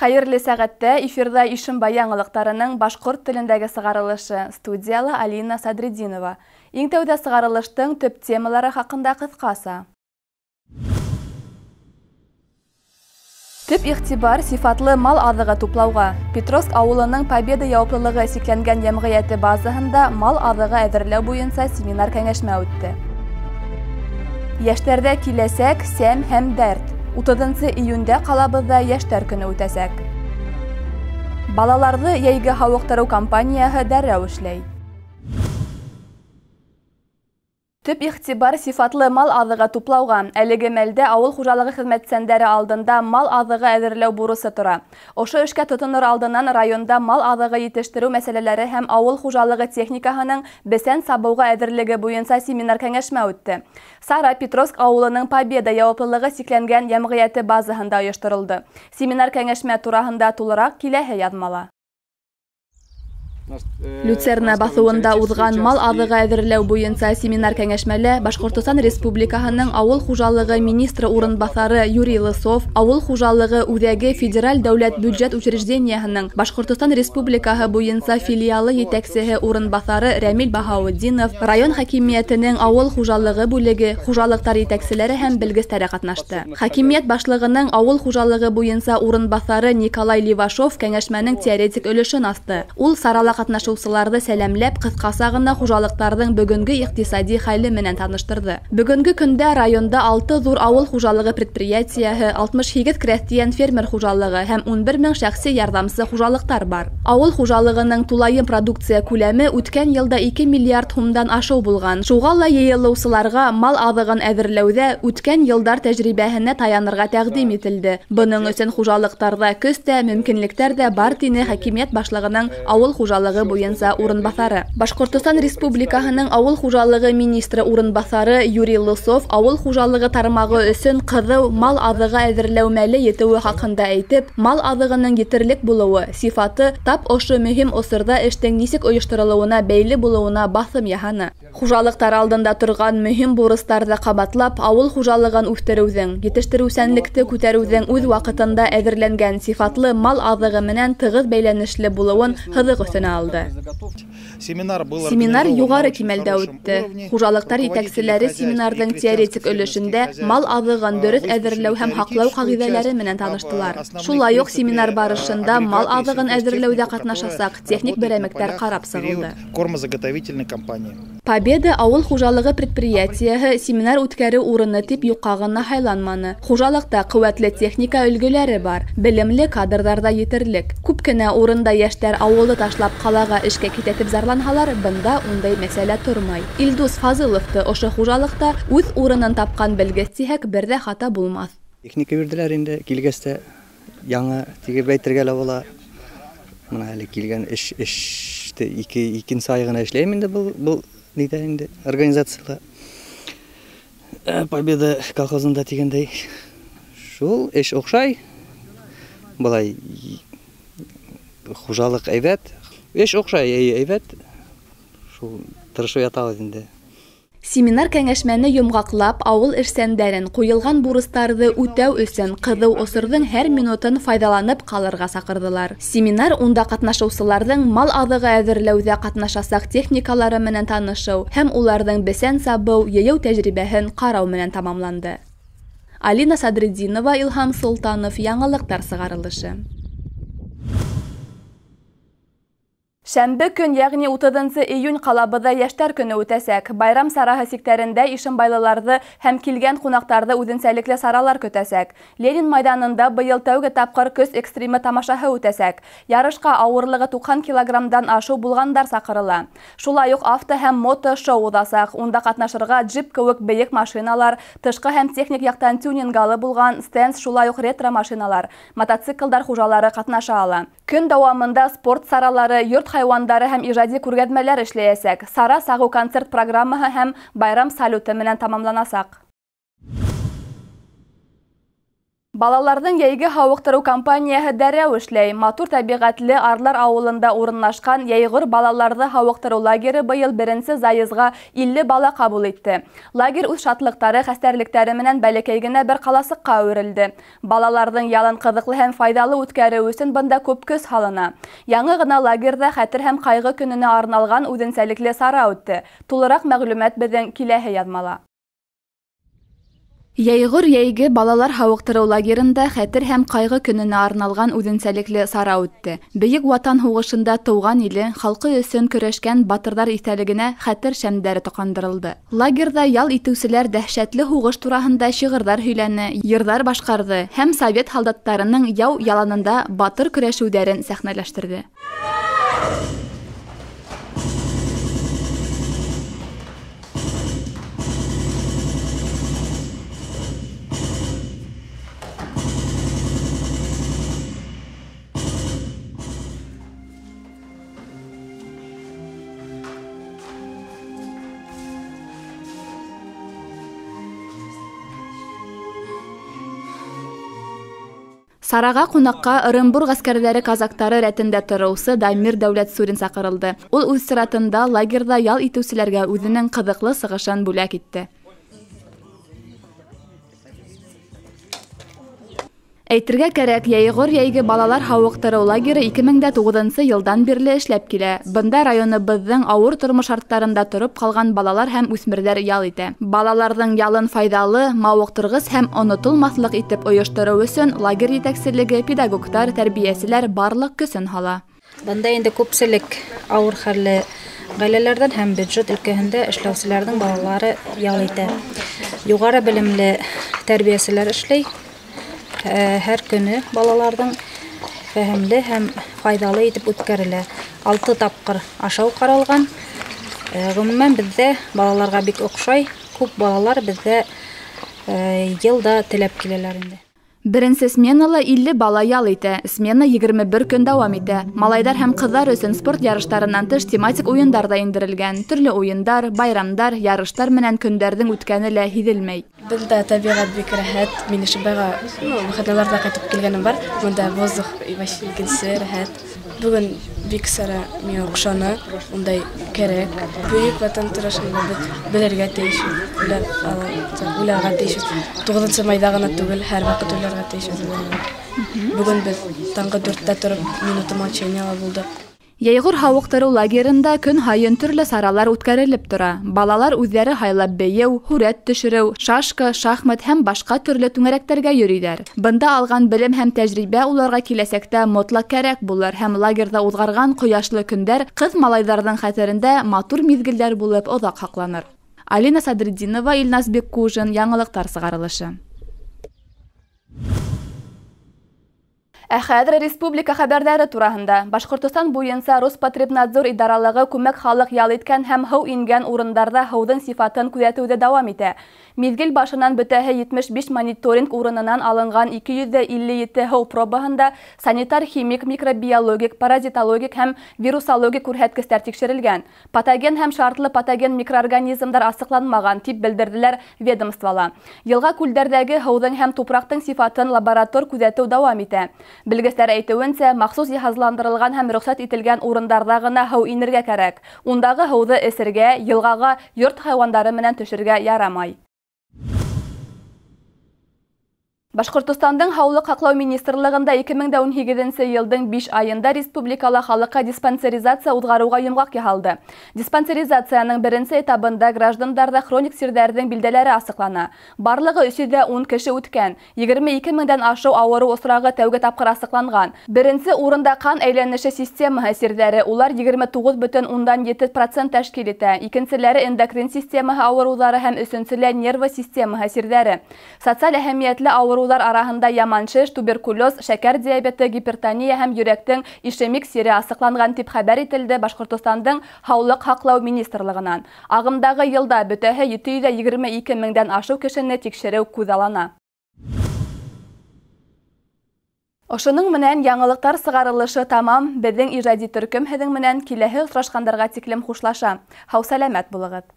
Хәерле сәгатьтә эфирда Ишембай яңалыктарының башкорт телендәге сыгарылышы. Студиялы Алина Садридинова. Иң тәүдә сыгарылыштың төп темалары хакында кыскасы. Төп игътибар сифатлы мал азыгы туплауга. Петровск авылының Победа яуаплылыгы сикләнгән җәмгыяте базасында мал азыгы әзерләү буенча семинар кәңәшмә үтте. Яшьләрдә киләсәк, сәм һәм дәрт. 30 июньдә калабызда яшьләр көне үтәсәк. Балаларны яйгы һавыктыру кампанияһы дәррәү эшләй. Төп игътибар сифатлы мал азыгы туплауга. Әлеге мәлдә авыл хуҗалыгы хезмәтчәннәре алдында мал азыгы әзерләү бурысы тора. Ошо эшкә тотыныр алдыннан районда мал азыгы җитештерү мәсьәләләре һәм авыл хуҗалыгы техникаһының бесән сабуга әзерлеге буенча семинар кәңәшмә үтте. Сара Петровск авылының Победа яуаплылыгы сикләнгән җәмгыяте базасында оештырылды. Семинар кәңәшмә турында тулырак киләһе язмала. Люцерна басуында узган мал азыгы әзерләү буенча семинар кәңәшмәле Башкортстан Республикаһының авыл хуҗалыгы министры урынбасары Юрий Лысов, авыл хуҗалыгы үзәге федераль дәүләт бюджет учреждениеһының Башкортстан Республикаһы буенча филиалы җитәкчесе урынбасары Рәмил Баһаутдинов, район хакимиятенең авыл хуҗалыгы бүлеге, хуҗалыктар җитәкчеләре һәм белгечләре катнашты. Хакимият башлыгының авыл хуҗалыгы буенча урынбасары Николай Левашов кәңәшмәнең теоретик өлешен асты. Ул сарала катнашучыларны сәламләп, кыскаса гына хуҗалыктарның бүгенге икътисади хәле менән таныштырды. Бүгенге көндә районда 6 зур авыл хуҗалыгы предприятияһы, 68 крестьян фермер хуҗалыгы һәм 11 мең шәхси ярдәмче хуҗалыктар бар. Авыл хуҗалыгының тулайым продукция күләме үткән елда 2 миллиард сумдан ашу булган. Шуңа ла йыелучыларга мал азыгын әзерләүдә үткән елдар тәҗрибәһенә таянырга тәкъдим ителде. Буның өчен хуҗалыктарда көз дә, мөмкинлектәр дә бар дине хакимият башлыгының авыл хуҗалыгы буенча урынбасары. Башкортстан Республикаһының авыл хуҗалыгы министры урынбасары Юрий Лысов авыл хуҗалыгы тармагы өчен кызыл мал азыгы әзерләү мәле җитүе хакында әйтеп, мал азыгының җитерлек булуы, сифаты тап ошо мөһим осырда эштең ничек оештырылуына бәйле булуына басым яһаны. Хуҗалыктар алдында торган мөһим бурычларны кабатлап, авыл хуҗалыгын үстерүдән, җитештерүчәнлекне күтәрүдән үз вакытында әзерләнгән сифатлы мал азыгы менән тыгыз бәйләнешле булуын хызык өстенә алды. Семинар югары кимәлдә үтте. Хуҗалыктар җитәкчеләре семинарның теоретик өлешендә мал азыгын дөрес әзерләү һәм хаклау кагыйдәләре менән таныштылар. Шулай ук семинар барышында мал азыгын әзерләүдә катнашасак техник берәмектәр карап сыгылды. Победа авыл хуҗалыгы предприятияһы семинар үткәрү урыны тип юкка гына хайланманы. Хуҗалыкта куәтле техника өлгеләре бар, белемле кадрдар да җитерлек. Күп кенә урында яшьләр авылы ташлап калага эшкә китеп зарланһалар, бында ундай мәсьәлә тормай. Илдус Фазыловты ошо хуҗалыкта үз урынын тапкан белгеч бер дә хата булмас. Техника бирделәр инде, килгәстә яңа тиге бәйтергә лә була. Менә әле килгән эште икенче ай гына эшләйм инде бу нидә инде организациялар. Победа колхозында дигәндәй шул эш охшай. Булай хуҗалык әйбәт, эш охшай әйбәт. Шул тырышып ятабыз инде. Семинар кәңәшмәне йомгаклап, авыл эшчәннәрен куелган бурыстарны үтәү өчен кызыл осырдың һәр минутын файдаланып калырга сакырдылар. Семинар унда катнашучыларның мал азыгы әзерләүдә катнашасак техникалары менән танышыу һәм уларның бесән сабу, йыю тәҗрибәһен карау менән тамамланды. Алина Садридинова, Илһам Солтанов, яңалыктар сыгарылышы. Шәмбе көн, ягъни 30 июнь калабызда яшьләр көне үтәсәк. Байрам сараһы сиктәрендә Ишембайлыларны һәм килгән кунакларны үзенчәлекле саралар көтәсәк. Ленин мәйданында быел тәүге тапкыр көз экстриме тамашаһы үтәсәк. Ярышка авырлыгы 90 килограммдан ашу булгандар сакырыла. Шулай ук авто һәм мото шоу узасак. Унда катнашырга джип кебек бейек машиналар, тышкы һәм техник яктан тюнингалы булган стенд, шулай ук ретро машиналар, мотоциклдар хуҗалары катнаша ала. Көн дәвамында спорт саралары, йорт хайвандары һәм ижади күргәзмәләр эшләячәк. Сара сагу концерт программаһы һәм байрам салюты менән тамамланасак. Балаларның йәйге һауыктыру кампанияһы дәрәү эшләй. Матур тәбиғәтле Арлар ауылында урынлашкан Йәйғор балаларҙы һауыктыру лагере быйыл 1-нче заезға 50 бала ҡабул итте. Лагерь үҙ шатлыҡтары, хәстәрлектәре менән бәләкәй генә бер ҡаласыҡҡа әүерелде. Балаларҙың ялын ҡыҙыҡлы һәм файҙалы үткәреү өсөн бында күп көс һалына. Яңы ғына лагерҙа хәтер һәм ҡайғы көнөнә арналған үҙенсәлекле сара үтте. Тулыраҡ мәғлүмәт беҙҙең киләһе яҙмала. Йәйғор йәйге балалар һауыктырыу лагерында хәтер һәм ҡайғы көнөнә арналған үҙенсәлекле сара үтте. Бейек Ватан һуғышында тыуған иле, халҡы өсөн көрәшкән батырҙар иҫәлегенә хәтер шәмдәре тоҡандырылды. Лагерҙа ял итеүселәр дәһшәтле һуғыш тураһында шиғырҙар һөйләне, йырҙар башҡарҙы һәм совет һалдаттарының яу яланында батыр көрәшеүҙәрен сәхнәләштерҙе. Сараға ҡунаҡҡа Ырымбур ғәскәрҙәре казактары рәтендә тороусы Дамир Дәүләтсурин саҡырылды. Ул үҙ сиратында лагерҙа ял итеүселәргә үҙенең ҡыҙыҡлы сығышын бүләк итте. Әйтергә кәрәк, Йәйғор йәйге балалар һауыктырыу лагере 2009 йылдан бирле эшләп килә. Бында районыбыҙҙың ауыр тормош шарттарында тороп ҡалған балалар һәм үҫмерҙәр ял итә. Балаларҙың ялын файҙалы, мауыҡтырғыс һәм онотолмаҫлыҡ итеп ойоштороу өсөн лагерь етәкселеге, педагогтар, тәрбиәселәр барлыҡ көсөн һала. Бында инде күпселек ауыр хәлле ғаиләләрҙән һәм бюджет өлкәһендә эшләүселәрҙең балалары ял итә. Юғары белемле тәрбиәселәр эшләй. Һәр көнө балаларҙың фәһемле һәм файҙалы итеп үткәрелә. 6 тапҡыр ашау ҡаралған. Ғөмүмән беҙҙә балаларға бик оҡшай. Күп балалар беҙҙә йылда теләп киләләр инде. Беренсе сменала 50 бала ял итә. Смена 21 көн дауам итә. Малайҙар һәм ҡыҙҙар өсөн спорт ярыштарынан тыш тематик уйындар да индерелгән. Төрлө уйындар, байрамдар, ярыштар менән көндәрҙең үткәне лә һиҙелмәй. Бында тәбиғәт бик рәхәт. Мин шыбайға выходныйларҙа ҡайтып килгәнем бар. Бында воздух икенсе рәхәт. Бөгөн бик сара миңә оҡшаны. Ундай кәрәк. Бөйөк Ватан тырышында беҙ белергә тейеш. Уйларға тейеш. 9 майҙа ғына түгел, һәр ваҡыт уйларға тейеш. Бөгөн беҙ таңғы 4-тә тороп, минуты молчанияла булдык. Йәйғор һауыктырыу лагерында көн һайын төрлө саралар үткәрелеп тора. Балалар үҙҙәре һайлап бейеү, һүрәт төшөрөү, шашка, шахмат һәм башҡа төрлө түңәрәктәргә йөрөйҙәр. Бында алған белем һәм тәжрибә уларға киләсәктә мотлаҡ кәрәк булыр һәм лагерҙа уҙғарған ҡояшлы көндәр ҡыҙ-малайҙарҙың хәтерендә матур миҙгелдәр булып оҙаҡ һаҡланыр. Алина Садриддинова, Илназ Беккужин, Яңылыҡтар сығарылышы. Ә хәҙер республика хәбәрҙәре тураһында. Башҡортостан буйынса Роспотребнадзор идаралығы күмәк халыҡ ял иткән һәм һыу ингән урындарҙа һыуҙың сифатын күҙәтеүҙе дауам итә. Миҙгел башынан бөтәһе 75 мониторинг урынынан алынған 257 һыу пробаһында санитар, химик, микробиологик, паразитологик һәм вирусологик күрһәткестәр тикшерелгән. Патоген һәм шартлы патоген микроорганизмдар асыҡланмаған, тип белдерҙеләр ведомствола. Йылға күлдәрҙәге һыуҙың һәм тупраҡтың сифатын лаборатор күҙәтеү дауам итә. Белгестәр әйтеүенсә, махсус йыһазландырылған һәм рөхсәт ителгән урындарҙа ғына һыу инергә кәрәк. Ундағы һыуҙы эсергә, йылғаға, йорт хайуандары менән төшөргә ярамай. Башҡортостандың Һаулыҡ һаҡлау министрлығында 2018 йылдың 5 айында республикала халыҡҡа диспансеризация уҙғарыуға йомғаҡ яһалды. Диспансеризацияның беренсе этабында граждандарҙа хроник сирҙәрҙең билдәләре асыҡлана. Барлығы 310 кеше үткән, 22 меңдән ашыу ауырыу осрағы тәүге тапҡыр асыҡланған. Беренсе урында ҡан әйләнеше системаһы сирҙәре, улар 29,7% тәшкил итә. Икенселәре эндокрин системаһы ауырыуҙары һәм өсөнсөлә нервы системаһы сирҙәре. Социаль әһәмиәтле ауырыуҙар араһында яманшеш, туберкулез, шәкәр диабеты, гипертония һәм йөрәктең ишемик сире асыҡланған тип хәбәр ителде Башҡортостандың Һаулыҡ һаҡлау министрлығынан. Ағымдағы йылда бөтәһе 722 меңдән ашыу кешене тикшереү күҙаллана. Ошоның менән яңылыҡтар сығарылышы тамам. Беҙҙең ижади төркөм һеҙҙең менән киләһе осрашҡандарға тиклем хушлаша. Һау сәләмәт булығыҙ.